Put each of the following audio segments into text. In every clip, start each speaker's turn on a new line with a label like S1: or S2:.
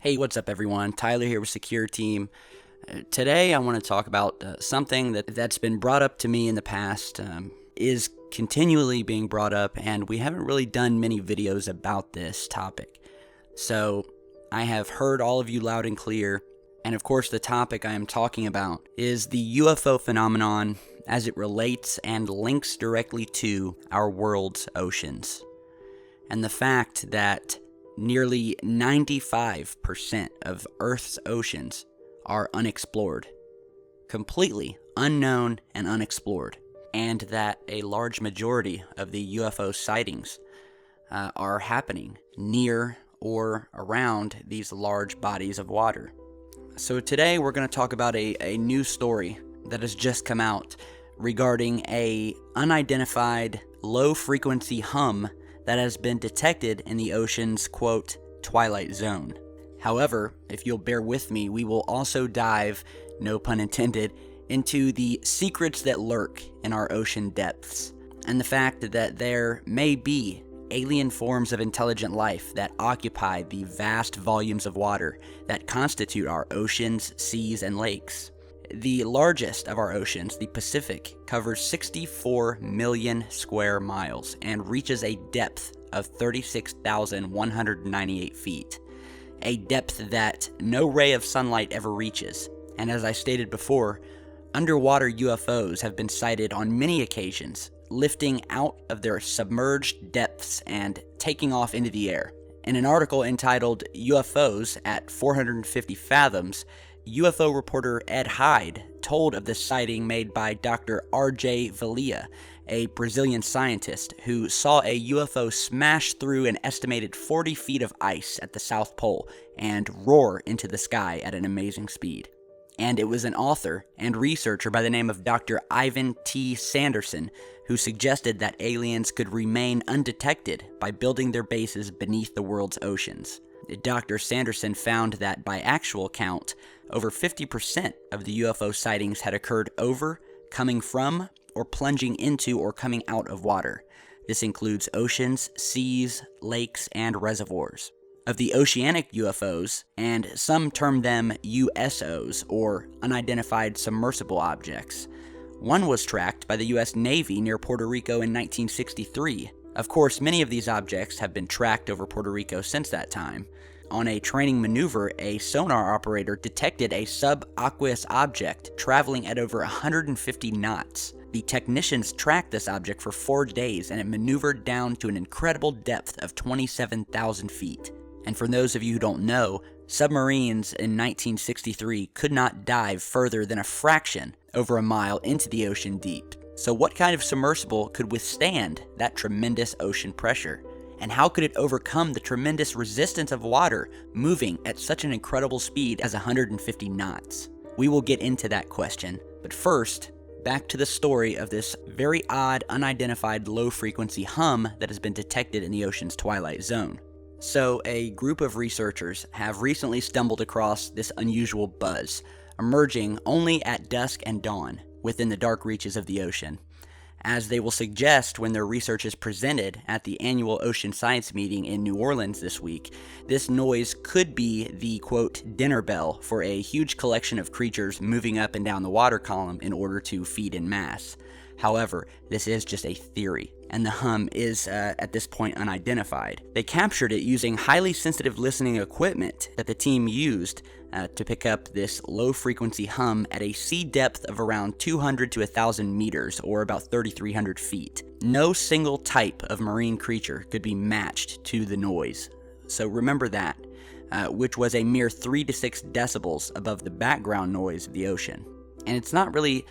S1: Hey, what's up everyone? Tyler here with Secureteam. Today I want to talk about something that's been brought up to me in the past, is continually being brought up, and we haven't really done many videos about this topic. So I have heard all of you loud and clear, and of course the topic I am talking about is the UFO phenomenon as it relates and links directly to our world's oceans. And the fact that nearly 95% of Earth's oceans are unexplored, completely unknown and unexplored, and that a large majority of the UFO sightings are happening near or around these large bodies of water. So today we're going to talk about a new story that has just come out regarding a unidentified low-frequency hum that has been detected in the ocean's, quote, twilight zone. However, if you'll bear with me, we will also dive, no pun intended, into the secrets that lurk in our ocean depths, and the fact that there may be alien forms of intelligent life that occupy the vast volumes of water that constitute our oceans, seas, and lakes. The largest of our oceans, the Pacific, covers 64 million square miles and reaches a depth of 36,198 feet, a depth that no ray of sunlight ever reaches. And as I stated before, underwater UFOs have been sighted on many occasions, lifting out of their submerged depths and taking off into the air. In an article entitled UFOs at 450 Fathoms, UFO reporter Ed Hyde told of the sighting made by Dr. R.J. Valia, a Brazilian scientist who saw a UFO smash through an estimated 40 feet of ice at the South Pole and roar into the sky at an amazing speed. And it was an author and researcher by the name of Dr. Ivan T. Sanderson who suggested that aliens could remain undetected by building their bases beneath the world's oceans. Dr. Sanderson found that by actual count, over 50% of the UFO sightings had occurred over, coming from, or plunging into or coming out of water. This includes oceans, seas, lakes, and reservoirs. Of the oceanic UFOs, and some term them USOs, or unidentified submersible objects, one was tracked by the U.S. Navy near Puerto Rico in 1963. Of course, many of these objects have been tracked over Puerto Rico since that time. On a training maneuver, a sonar operator detected a subaqueous object traveling at over 150 knots. The technicians tracked this object for 4 days, and it maneuvered down to an incredible depth of 27,000 feet. And for those of you who don't know, submarines in 1963 could not dive further than a fraction over a mile into the ocean deep. So what kind of submersible could withstand that tremendous ocean pressure? And how could it overcome the tremendous resistance of water moving at such an incredible speed as 150 knots? We will get into that question, but first, back to the story of this very odd, unidentified low-frequency hum that has been detected in the ocean's twilight zone. So, a group of researchers have recently stumbled across this unusual buzz, emerging only at dusk and dawn within the dark reaches of the ocean. As they will suggest when their research is presented at the annual Ocean Science meeting in New Orleans this week, this noise could be the, quote, dinner bell for a huge collection of creatures moving up and down the water column in order to feed in mass. However, this is just a theory, and the hum is, at this point, unidentified. They captured it using highly sensitive listening equipment that the team used to pick up this low-frequency hum at a sea depth of around 200 to 1,000 meters, or about 3,300 feet. No single type of marine creature could be matched to the noise. So remember that, which was a mere 3 to 6 decibels above the background noise of the ocean. And it's not really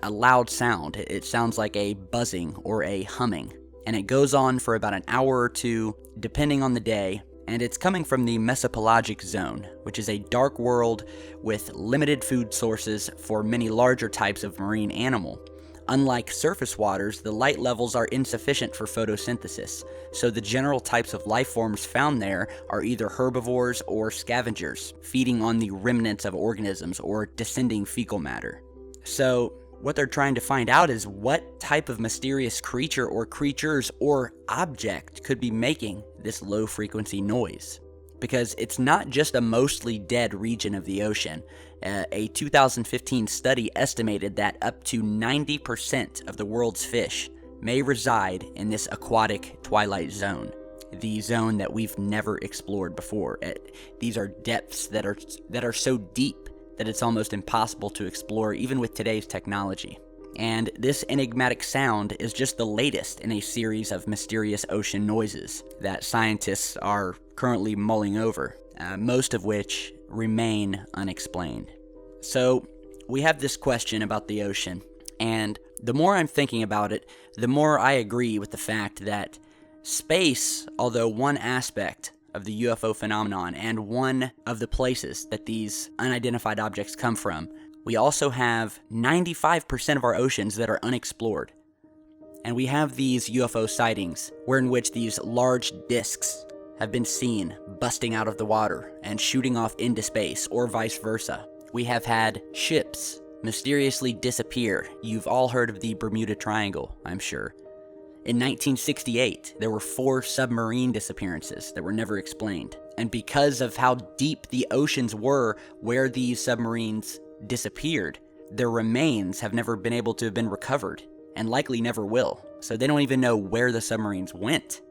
S1: a loud sound. It sounds like a buzzing or a humming, and it goes on for about an hour or two, depending on the day, and it's coming from the mesopelagic zone, which is a dark world with limited food sources for many larger types of marine animal. Unlike surface waters, the light levels are insufficient for photosynthesis, so the general types of life forms found there are either herbivores or scavengers, feeding on the remnants of organisms or descending fecal matter. So, what they're trying to find out is what type of mysterious creature or creatures or object could be making this low-frequency noise. because it's not just a mostly dead region of the ocean. A 2015 study estimated that up to 90% of the world's fish may reside in this aquatic twilight zone, the zone that we've never explored before. These are depths that are so deep that it's almost impossible to explore even with today's technology. And this enigmatic sound is just the latest in a series of mysterious ocean noises that scientists are currently mulling over, most of which remain unexplained. So we have this question about the ocean, and the more I'm thinking about it, the more I agree with the fact that space, although one aspect of the UFO phenomenon and one of the places that these unidentified objects come from, we also have 95% of our oceans that are unexplored. And we have these UFO sightings in which these large discs have been seen busting out of the water and shooting off into space, or vice versa. We have had ships mysteriously disappear. You've all heard of the Bermuda Triangle, I'm sure. In 1968, there were 4 submarine disappearances that were never explained. And because of how deep the oceans were where these submarines disappeared, their remains have never been able to have been recovered, and likely never will. So they don't even know where the submarines went.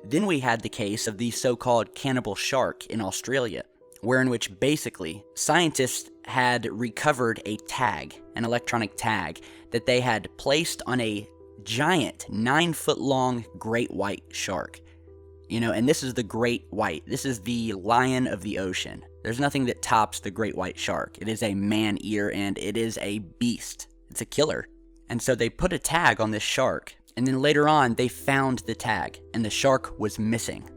S1: Then we had the case of the so-called cannibal shark in Australia, in which basically scientists had recovered a tag, an electronic tag, that they had placed on a giant 9-foot-long great white shark. And this is the great white. This is the lion of the ocean. There's nothing that tops the great white shark. It is a man-eater, and it is a beast. It's a killer. And so they put a tag on this shark, and then later on they found the tag, and the shark was missing.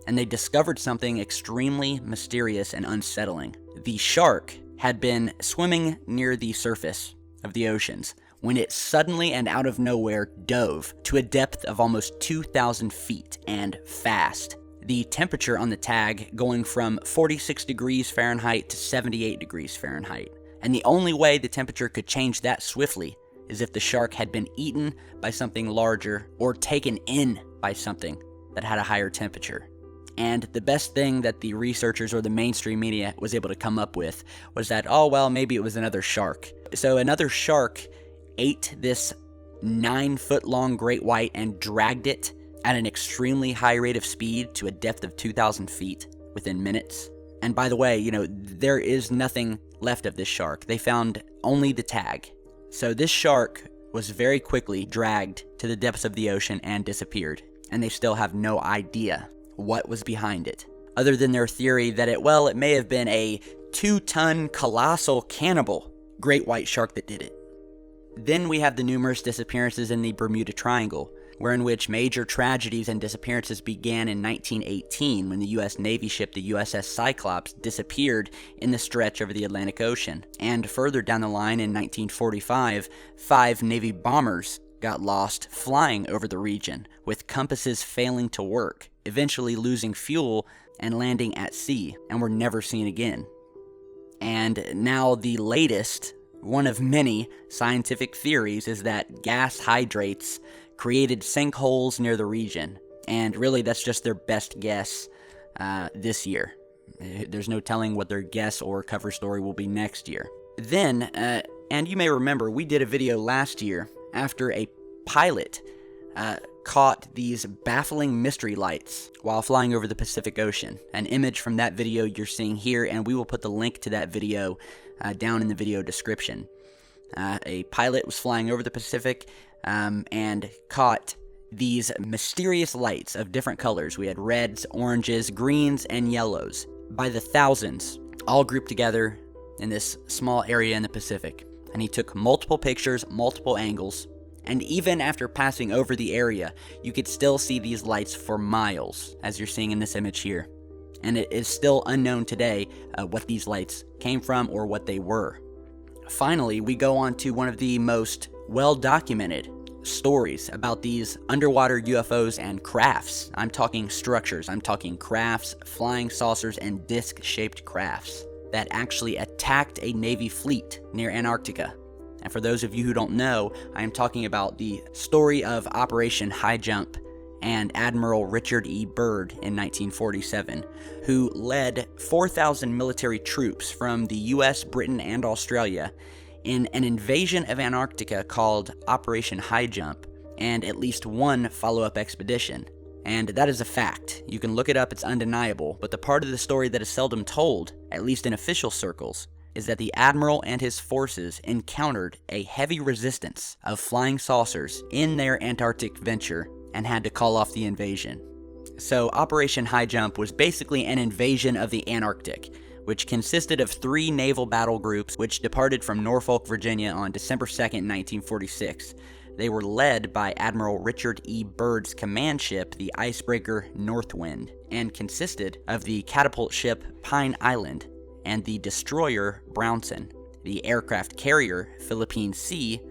S1: And they discovered something extremely mysterious and unsettling. The shark had been swimming near the surface of the oceans when it suddenly and out of nowhere dove to a depth of almost 2,000 feet, and fast. The temperature on the tag going from 46 degrees Fahrenheit to 78 degrees Fahrenheit. And the only way the temperature could change that swiftly is if the shark had been eaten by something larger or taken in by something that had a higher temperature. And the best thing that the researchers or the mainstream media was able to come up with was that, oh, well, maybe it was another shark. So another shark ate this 9-foot-long great white and dragged it at an extremely high rate of speed to a depth of 2,000 feet within minutes. And by the way, there is nothing left of this shark. They found only the tag. So this shark was very quickly dragged to the depths of the ocean and disappeared. And they still have no idea what was behind it, other than their theory that it may have been a 2-ton colossal cannibal great white shark that did it. Then we have the numerous disappearances in the Bermuda Triangle, in which major tragedies and disappearances began in 1918 when the U.S. Navy ship the USS Cyclops disappeared in the stretch over the Atlantic Ocean. And further down the line in 1945, 5 Navy bombers got lost flying over the region, with compasses failing to work, eventually losing fuel and landing at sea, and were never seen again. And now the latest, one of many scientific theories, is that gas hydrates created sinkholes near the region. And really, that's just their best guess this year. There's no telling what their guess or cover story will be next year. Then, and you may remember, we did a video last year after a pilot caught these baffling mystery lights while flying over the Pacific Ocean. An image from that video you're seeing here, and we will put the link to that video down in the video description. A pilot was flying over the Pacific and caught these mysterious lights of different colors. We had reds, oranges, greens, and yellows by the thousands, all grouped together in this small area in the Pacific. And he took multiple pictures, multiple angles, and even after passing over the area, you could still see these lights for miles, as you're seeing in this image here. And it is still unknown today what these lights came from or what they were. Finally, we go on to one of the most well-documented stories about these underwater UFOs and crafts. I'm talking structures, I'm talking crafts, flying saucers, and disc-shaped crafts that actually attacked a Navy fleet near Antarctica. And for those of you who don't know, I am talking about the story of Operation Highjump and Admiral Richard E. Byrd in 1947, who led 4,000 military troops from the US, Britain, and Australia in an invasion of Antarctica called Operation Highjump, and at least one follow-up expedition. And that is a fact. You can look it up, it's undeniable, but the part of the story that is seldom told, at least in official circles, is that the Admiral and his forces encountered a heavy resistance of flying saucers in their Antarctic venture and had to call off the invasion. So Operation Highjump was basically an invasion of the Antarctic, which consisted of 3 naval battle groups which departed from Norfolk, Virginia on December 2nd, 1946. They were led by Admiral Richard E. Byrd's command ship, the icebreaker Northwind, and consisted of the catapult ship Pine Island and the destroyer Brownson, the aircraft carrier Philippine Sea,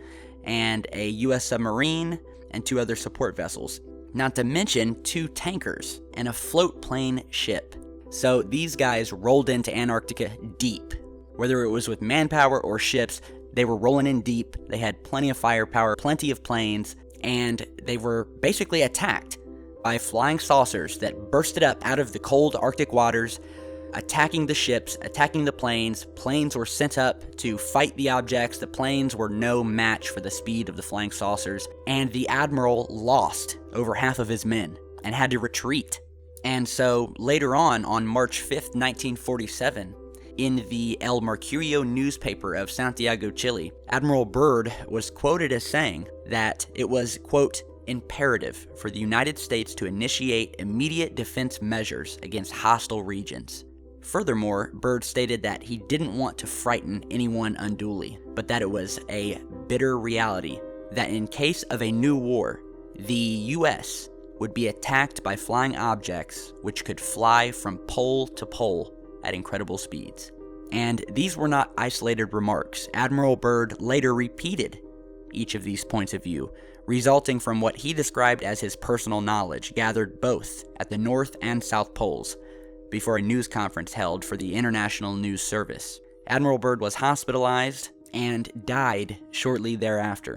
S1: and a U.S. submarine and 2 other support vessels, not to mention 2 tankers and a float plane ship. So these guys rolled into Antarctica deep. Whether it was with manpower or ships, they were rolling in deep, they had plenty of firepower, plenty of planes, and they were basically attacked by flying saucers that bursted up out of the cold Arctic waters, attacking the ships, attacking the planes. Planes were sent up to fight the objects. The planes were no match for the speed of the flying saucers, and the Admiral lost over half of his men and had to retreat. And so later on March 5th, 1947, in the El Mercurio newspaper of Santiago, Chile, Admiral Byrd was quoted as saying that it was, quote, imperative for the United States to initiate immediate defense measures against hostile regions. Furthermore, Byrd stated that he didn't want to frighten anyone unduly, but that it was a bitter reality that in case of a new war, the U.S. would be attacked by flying objects which could fly from pole to pole at incredible speeds. And these were not isolated remarks. Admiral Byrd later repeated each of these points of view, resulting from what he described as his personal knowledge, gathered both at the North and South Poles, before a news conference held for the International News Service. Admiral Byrd was hospitalized and died shortly thereafter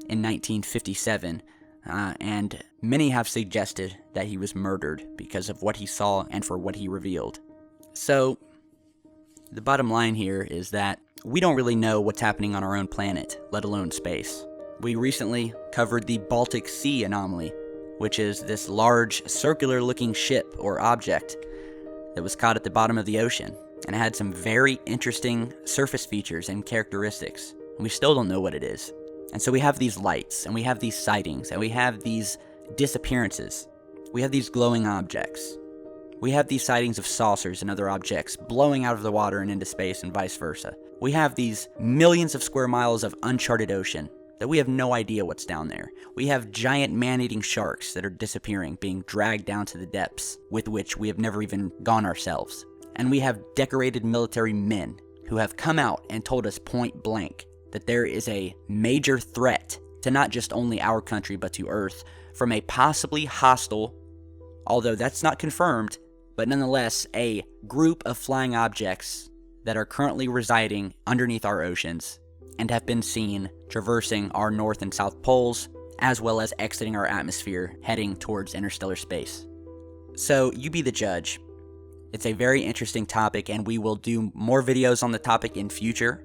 S1: in 1957, and many have suggested that he was murdered because of what he saw and for what he revealed. So, the bottom line here is that we don't really know what's happening on our own planet, let alone space. We recently covered the Baltic Sea anomaly, which is this large circular-looking ship or object that was caught at the bottom of the ocean, and it had some very interesting surface features and characteristics. And we still don't know what it is. And so we have these lights, and we have these sightings, and we have these disappearances. We have these glowing objects. We have these sightings of saucers and other objects blowing out of the water and into space and vice versa. We have these millions of square miles of uncharted ocean that we have no idea what's down there. We have giant man-eating sharks that are disappearing, being dragged down to the depths with which we have never even gone ourselves. And we have decorated military men who have come out and told us point blank that there is a major threat to not just only our country but to Earth from a possibly hostile, although that's not confirmed, but nonetheless a group of flying objects that are currently residing underneath our oceans and have been seen traversing our north and south poles, as well as exiting our atmosphere, heading towards interstellar space. So you be the judge. It's a very interesting topic, and we will do more videos on the topic in future.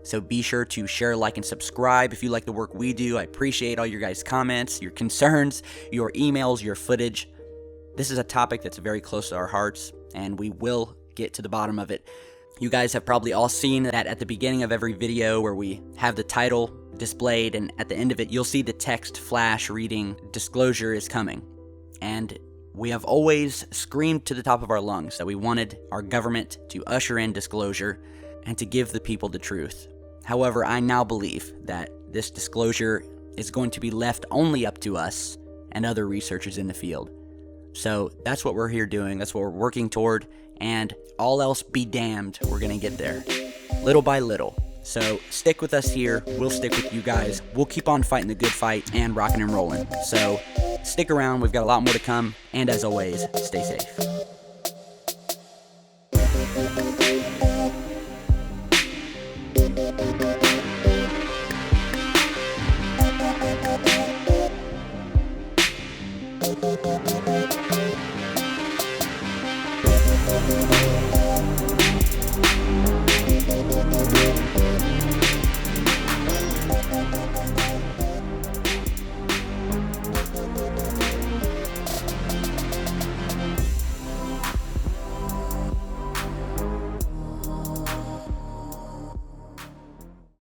S1: So be sure to share, like, and subscribe if you like the work we do. I appreciate all your guys' comments, your concerns, your emails, your footage. This is a topic that's very close to our hearts, and we will get to the bottom of it. You guys have probably all seen that at the beginning of every video where we have the title displayed, and at the end of it you'll see the text flash reading, "Disclosure is coming." And we have always screamed to the top of our lungs that we wanted our government to usher in disclosure and to give the people the truth. However, I now believe that this disclosure is going to be left only up to us and other researchers in the field. So that's what we're here doing, that's what we're working toward, and all else be damned, we're gonna get there, little by little. So stick with us here, we'll stick with you guys, we'll keep on fighting the good fight and rocking and rolling. So stick around, we've got a lot more to come, and as always, stay safe.